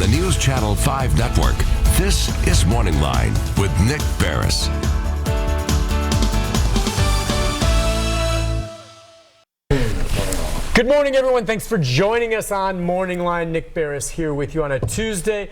the News Channel 5 network, this is MorningLine with Nick Barris. Good morning, everyone. Thanks for joining us on MorningLine. Nick Barris here with you on a Tuesday.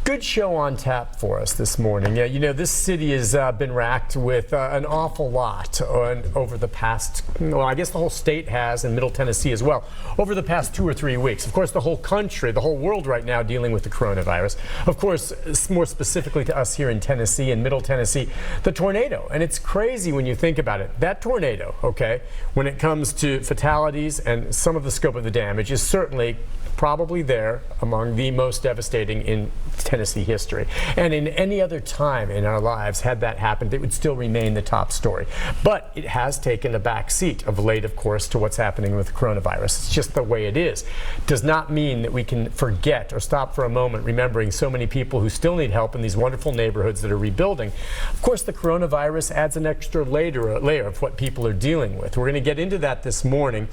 Good show on tap for us this morning. Yeah, you know, this city has been racked with an awful lot over the past, well, I guess the whole state has, and Middle Tennessee as well, over the past 2 or 3 weeks. Of course, the whole country, the whole world right now dealing with the coronavirus. Of course, more specifically to us here in Tennessee and Middle Tennessee, the tornado. And it's crazy when you think about it. That tornado, okay, when it comes to fatalities and some of the scope of the damage is certainly probably there among the most devastating in Tennessee history. And in any other time in our lives, had that happened, it would still remain the top story. But it has taken a back seat of late, of course, to what's happening with coronavirus. It's just the way it is. Does not mean that we can forget or stop for a moment remembering so many people who still need help in these wonderful neighborhoods that are rebuilding. Of course, the coronavirus adds an extra layer of what people are dealing with. We're going to get into that this morning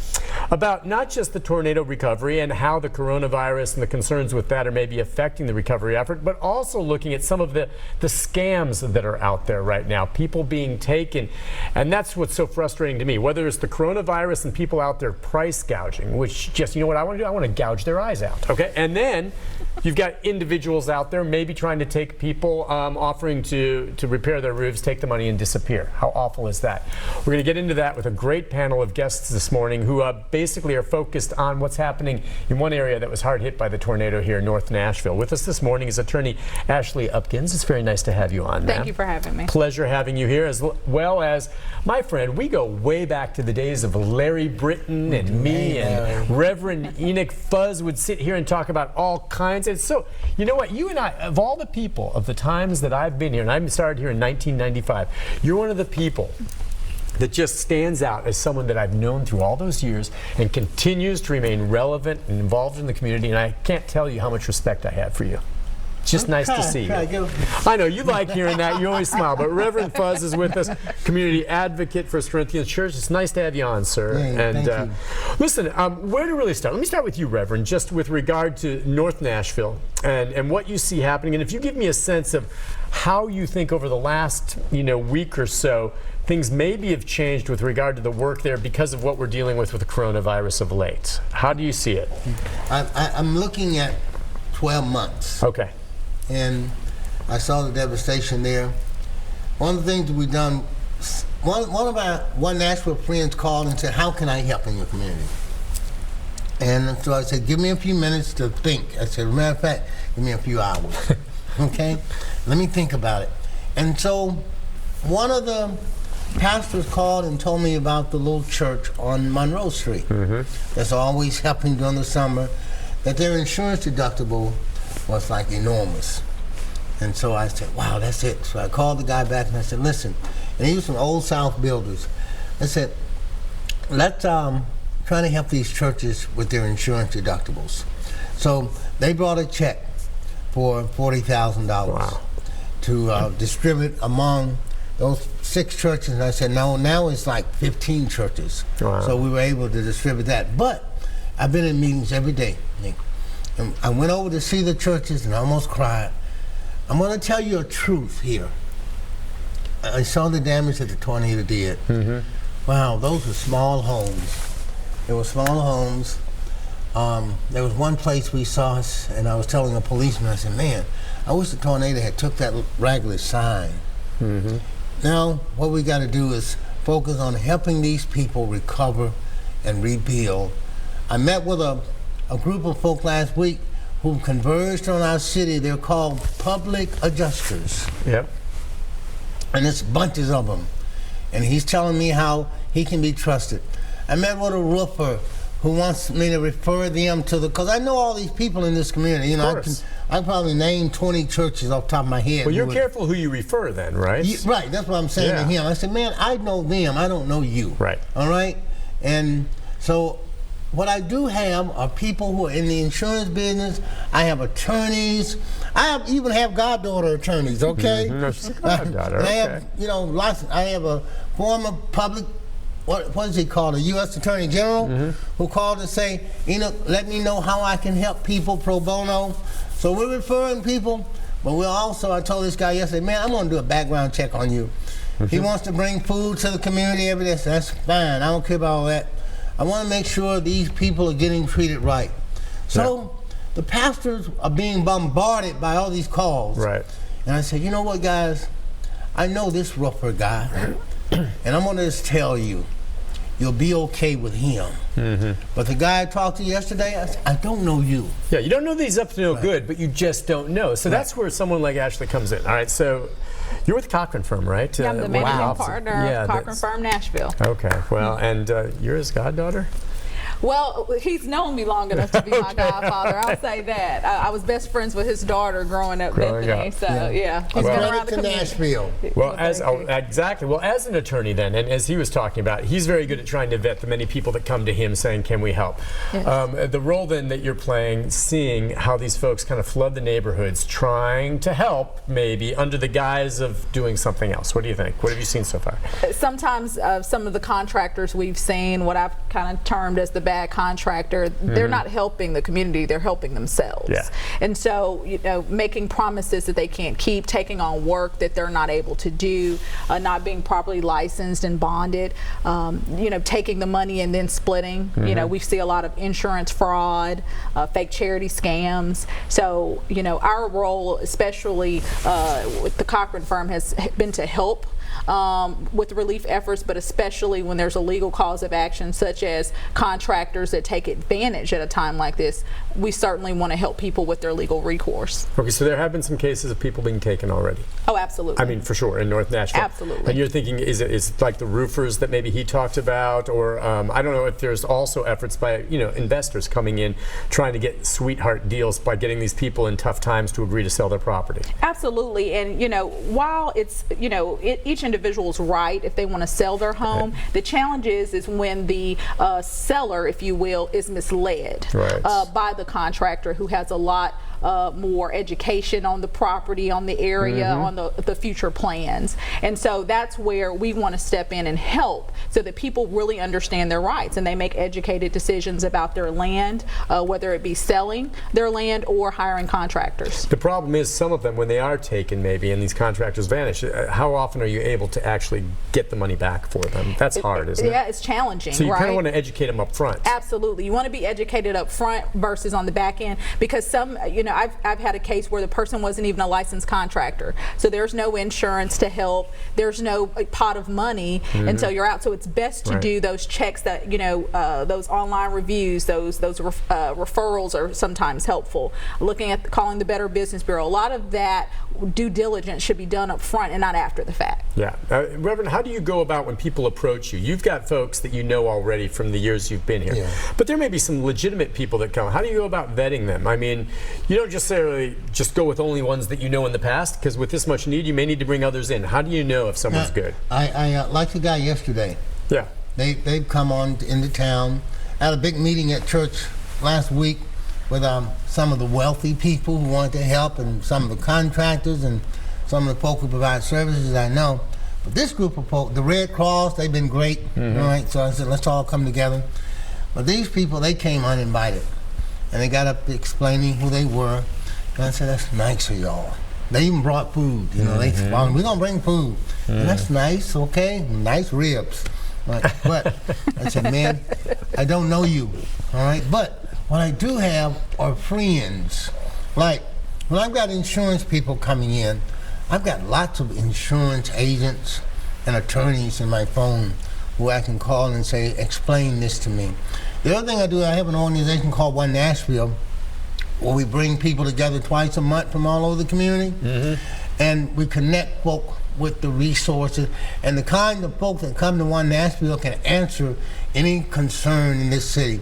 about not just the tornado recovery and how the coronavirus and the concerns with that are maybe affecting the recovery effort, but also looking at some of the scams that are out there right now, people being taken. And that's what's so frustrating to me, whether it's the coronavirus and people out there price gouging, which just, you know what I want to do? I want to gouge their eyes out, okay? And then you've got individuals out there maybe trying to take people, offering to repair their roofs, take the money and disappear. How awful is that? We're going to get into that with a great panel of guests this morning who basically are focused on what's happening in one area that was hard hit by the tornado here in North Nashville. With us this morning is attorney Ashley Upkins. It's very nice to have you on, ma'am. Thank you for having me. Pleasure having you here, as well as my friend. We go way back to the days of Larry Britton and me and Reverend Enoch Fuzz would sit here and talk about all kinds. And so, you know what, you and I, of all the people of the times that I've been here, and I started here in 1995, you're one of the people that just stands out as someone that I've known through all those years and continues to remain relevant and involved in the community, and I can't tell you how much respect I have for you. It's just nice to see you. I know you like hearing that. You always smile. But Reverend Fuzz is with us, community advocate for Corinthians Church. It's nice to have you on, sir. Thank you. Listen, where to really start? Let me start with you, Reverend, just with regard to North Nashville and what you see happening. And if you give me a sense of how you think over the last week or so, things maybe have changed with regard to the work there because of what we're dealing with the coronavirus of late. How do you see it? I'm looking at 12 months. Okay. And I saw the devastation there. One of the things that we've done, one of our One Nashville friends called and said, how can I help in your community? And so I said, give me a few minutes to think. I said, as a matter of fact, give me a few hours. Okay? Let me think about it. And so one of the pastors called and told me about the little church on Monroe Street that's always helping during the summer, that their insurance deductible was like enormous. And so I said, wow, that's it. So I called the guy back and I said, listen, and he was from Old South Builders. I said, let's try to help these churches with their insurance deductibles. So they brought a check for $40,000 to distribute among those 6 churches. And I said, no, now it's like 15 churches. Wow. So we were able to distribute that. But I've been in meetings every day, Nick. And I went over to see the churches and I almost cried. I'm going to tell you a truth here. I saw the damage that the tornado did. Wow, those were small homes. They were small homes. There was one place we saw us, and I was telling a policeman, I said, man, I wish the tornado had took that ragged sign. Now, what we got to do is focus on helping these people recover and rebuild. I met with a group of folk last week who converged on our city. They're called public adjusters. Yep. And it's bunches of them. And he's telling me how he can be trusted. I met with a roofer who wants me to refer them to because I know all these people in this community. I probably name 20 churches off the top of my head. Well, you're careful who you refer then, right? Right, that's what I'm saying to him. I said, man, I know them, I don't know you. Right. All right? And so what I do have are people who are in the insurance business. I have attorneys. I even have goddaughter attorneys, okay? Goddaughter, I have, lots. I have a former public, what is he called, a U.S. Attorney General, who called to say, let me know how I can help people pro bono. So we're referring people, but we're also, I told this guy yesterday, man, I'm going to do a background check on you. He wants to bring food to the community every day. So that's fine. I don't care about all that. I want to make sure these people are getting treated right. So the pastors are being bombarded by all these calls. Right. And I said, you know what, guys? I know this rougher guy, and I'm going to just tell you, you'll be okay with him. But the guy I talked to yesterday, I said, I don't know you. Yeah, you don't know that he's up to no good, but you just don't know. So that's where someone like Ashley comes in. All right, so you're with Cochran Firm, right? Yeah, I'm the managing partner of Cochran Firm Nashville. Okay, well, and you're his goddaughter? Well, he's known me long enough to be my godfather. I'll say that. I was best friends with his daughter growing up, Bethany. So yeah, he's been around the community. Nashville. Well, exactly. Well, as an attorney then, and as he was talking about, he's very good at trying to vet the many people that come to him saying, "Can we help?" Yes. The role then that you're playing, seeing how these folks kind of flood the neighborhoods, trying to help, maybe under the guise of doing something else. What do you think? What have you seen so far? Sometimes some of the contractors we've seen, what I've kind of termed as the bad contractor, they're not helping the community, they're helping themselves. Yeah. And so, you know, making promises that they can't keep, taking on work that they're not able to do, not being properly licensed and bonded, you know, taking the money and then splitting. You know, we see a lot of insurance fraud, fake charity scams. So, you know, our role, especially with the Cochran Firm, has been to help with relief efforts, but especially when there's a legal cause of action, such as contractors that take advantage at a time like this. We certainly want to help people with their legal recourse. Okay, so there have been some cases of people being taken already. Oh, absolutely. I mean, for sure, in North Nashville. Absolutely. And you're thinking, is it like the roofers that maybe he talked about, or I don't know if there's also efforts by, you know, investors coming in trying to get sweetheart deals by getting these people in tough times to agree to sell their property. Absolutely. And, you know, while it's, you know, each individual's right if they want to sell their home, the challenge is when the seller, if you will, is misled by the contractor who has a lot more education on the property, on the area, on the future plans. And so that's where we want to step in and help so that people really understand their rights and they make educated decisions about their land, whether it be selling their land or hiring contractors. The problem is some of them, when they are taken maybe and these contractors vanish, how often are you able to actually get the money back for them? That's hard, isn't it? Yeah, it's challenging. So you kind of want to educate them up front. Absolutely. You want to be educated up front versus on the back end, because some, you know, I've had a case where the person wasn't even a licensed contractor, so there's no insurance to help, there's no pot of money until you're out. So it's best to do those checks that, you know, those online reviews, those referrals are sometimes helpful. Looking at calling the Better Business Bureau, a lot of that due diligence should be done up front and not after the fact. Yeah. Reverend, how do you go about when people approach you? You've got folks that you know already from the years you've been here, but there may be some legitimate people that come. How do you go about vetting them? I mean, you don't necessarily just go with only ones that you know in the past, because with this much need, you may need to bring others in. How do you know if someone's good? I like the guy yesterday. Yeah. They've come on into town. I had a big meeting at church last week with some of the wealthy people who wanted to help, and some of the contractors and some of the folk who provide services I know. But this group of folk, the Red Cross, they've been great. All right, so I said, let's all come together. But these people, they came uninvited. And they got up explaining who they were. And I said, that's nice of y'all. They even brought food. You know, they said, well, we're going to bring food. And that's nice, okay? Nice ribs. But I said, man, I don't know you. All right? But what I do have are friends. Like, when I've got insurance people coming in, I've got lots of insurance agents and attorneys in my phone who I can call and say, explain this to me. The other thing I do, I have an organization called North Nashville, where we bring people together twice a month from all over the community, and we connect folk with the resources, and the kind of folks that come to North Nashville can answer any concern in this city.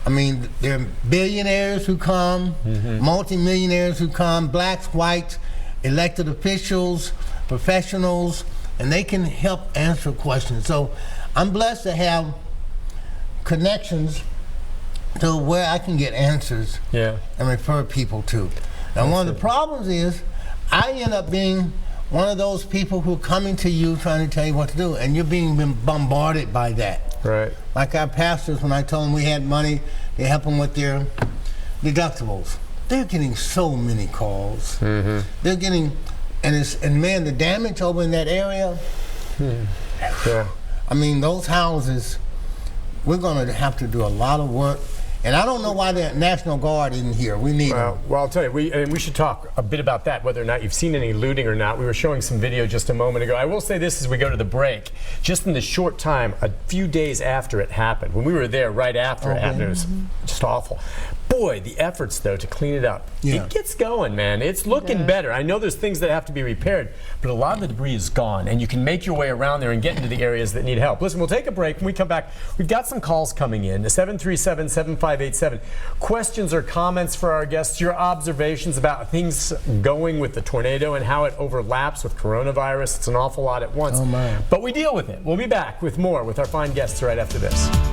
I mean, there are billionaires who come, multimillionaires who come, blacks, whites, elected officials, professionals, and they can help answer questions. So I'm blessed to have connections to where I can get answers and refer people to. Now, one of the problems is I end up being one of those people who are coming to you trying to tell you what to do, and you're being bombarded by that. Right. Like our pastors, when I told them we had money, they help them with their deductibles. they're getting so many calls. They're getting, and man, the damage over in that area. Yeah. I mean, those houses, we're going to have to do a lot of work. And I don't know why the National Guard isn't here. We need them. Well, I'll tell you, we should talk a bit about that, whether or not you've seen any looting or not. We were showing some video just a moment ago. I will say this as we go to the break. Just in the short time, a few days after it happened, when we were there right after it happened, it was just awful. Boy, the efforts, though, to clean it up, it gets going, man. It's looking better. I know there's things that have to be repaired, but a lot of the debris is gone, and you can make your way around there and get into the areas that need help. Listen, we'll take a break. When we come back, we've got some calls coming in, 737-7587. Questions or comments for our guests, your observations about things going with the tornado and how it overlaps with coronavirus. It's an awful lot at once. Oh, my. But we deal with it. We'll be back with more with our fine guests right after this.